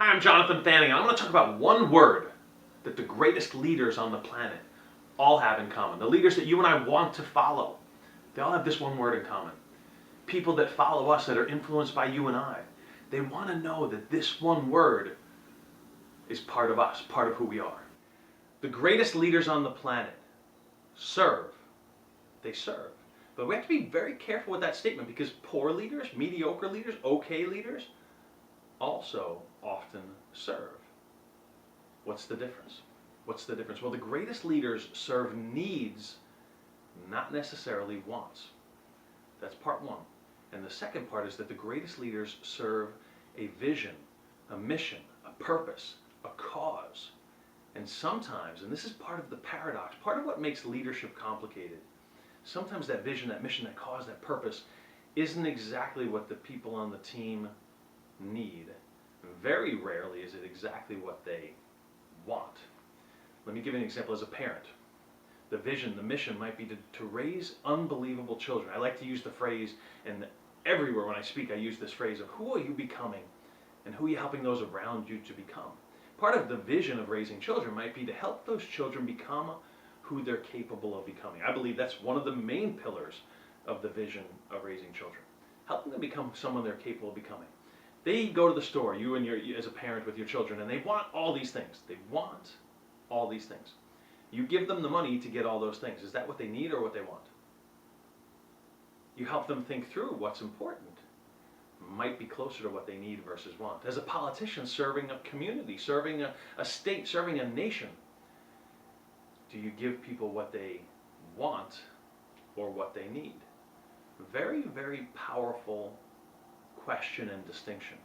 Hi, I'm Jonathan Fanning. I'm going to talk about one word that the greatest leaders on the planet all have in common. The leaders that you and I want to follow, they all have this one word in common. People that follow us, that are influenced by you and I, they want to know that this one word is part of us, part of who we are. The greatest leaders on the planet serve. They serve. But we have to be very careful with that statement because poor leaders, mediocre leaders, okay leaders, also often serve. What's the difference? What's the difference? Well, the greatest leaders serve needs, not necessarily wants. That's part one. And the second part is that the greatest leaders serve a vision, a mission, a purpose, a cause. And sometimes, and this is part of the paradox, part of what makes leadership complicated, sometimes that vision, that mission, that cause, that purpose isn't exactly what the people on the team need. Very rarely is it exactly what they want. Let me give you an example as a parent. The vision, the mission might be to raise unbelievable children. I like to use the phrase, and everywhere when I speak I use this phrase of who are you becoming and who are you helping those around you to become. Part of the vision of raising children might be to help those children become who they're capable of becoming. I believe that's one of the main pillars of the vision of raising children. Helping them become someone they're capable of becoming. They go to the store, you as a parent with your children, and they want all these things. They want all these things. You give them the money to get all those things. Is that what they need or what they want? You help them think through what's important. Might be closer to what they need versus want. As a politician serving a community, serving a state, serving a nation, do you give people what they want or what they need? Very, very powerful question and distinction.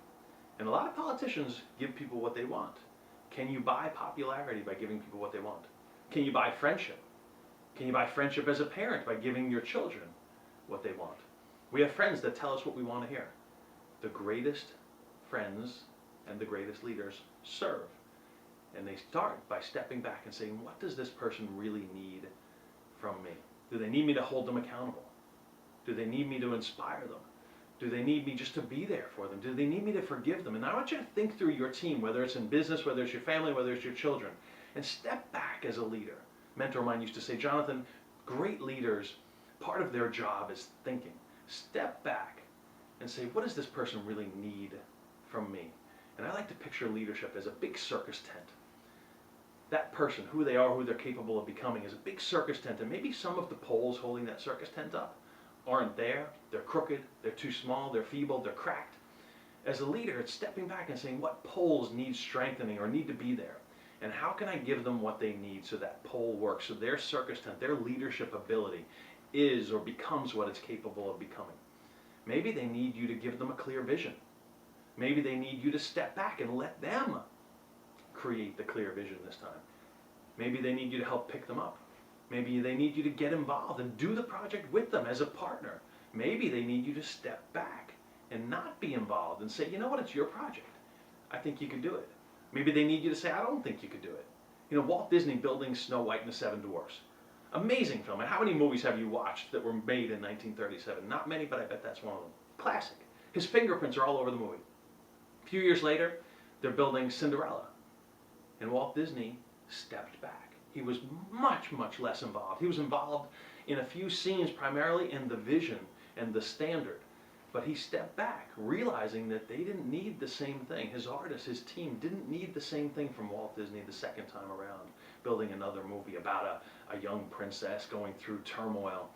And a lot of politicians give people what they want. Can you buy popularity by giving people what they want? Can you buy friendship? Can you buy friendship as a parent by giving your children what they want? We have friends that tell us what we want to hear. The greatest friends and the greatest leaders serve. And they start by stepping back and saying, what does this person really need from me? Do they need me to hold them accountable? Do they need me to inspire them? Do they need me just to be there for them? Do they need me to forgive them? And I want you to think through your team, whether it's in business, whether it's your family, whether it's your children, and step back as a leader. A mentor of mine used to say, Jonathan, great leaders, part of their job is thinking. Step back and say, what does this person really need from me? And I like to picture leadership as a big circus tent. That person, who they are, who they're capable of becoming, is a big circus tent, and maybe some of the poles holding that circus tent up aren't there, they're crooked, they're too small, they're feeble, they're cracked. As a leader, it's stepping back and saying what poles need strengthening or need to be there, and how can I give them what they need so that pole works, so their circus tent, their leadership ability is or becomes what it's capable of becoming. Maybe they need you to give them a clear vision. Maybe they need you to step back and let them create the clear vision this time. Maybe they need you to help pick them up. Maybe they need you to get involved and do the project with them as a partner. Maybe they need you to step back and not be involved and say, you know what, it's your project. I think you can do it. Maybe they need you to say, I don't think you could do it. You know, Walt Disney building Snow White and the Seven Dwarfs. Amazing film. And how many movies have you watched that were made in 1937? Not many, but I bet that's one of them. Classic. His fingerprints are all over the movie. A few years later, they're building Cinderella. And Walt Disney stepped back. He was much, much less involved. He was involved in a few scenes, primarily in the vision and the standard. But he stepped back, realizing that they didn't need the same thing. His artists, his team, didn't need the same thing from Walt Disney the second time around, building another movie about a young princess going through turmoil.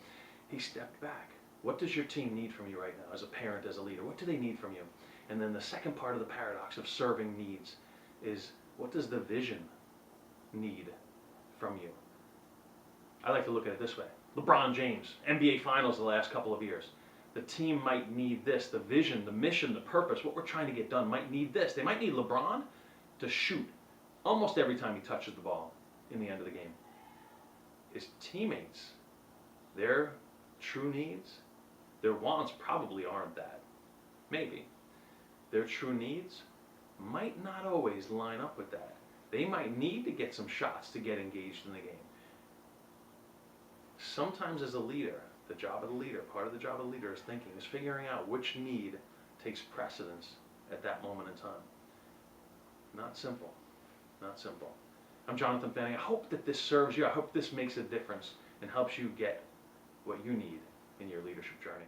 He stepped back. What does your team need from you right now, as a parent, as a leader? What do they need from you? And then the second part of the paradox of serving needs is, what does the vision need from you? I like to look at it this way. LeBron James, NBA Finals the last couple of years. The team might need this. The vision, the mission, the purpose, what we're trying to get done might need this. They might need LeBron to shoot almost every time he touches the ball in the end of the game. His teammates, their true needs, their wants probably aren't that. Maybe. Their true needs might not always line up with that. They might need to get some shots to get engaged in the game. Sometimes as a leader, the job of the leader, part of the job of the leader is thinking, is figuring out which need takes precedence at that moment in time. Not simple. Not simple. I'm Jonathan Fanning. I hope that this serves you. I hope this makes a difference and helps you get what you need in your leadership journey.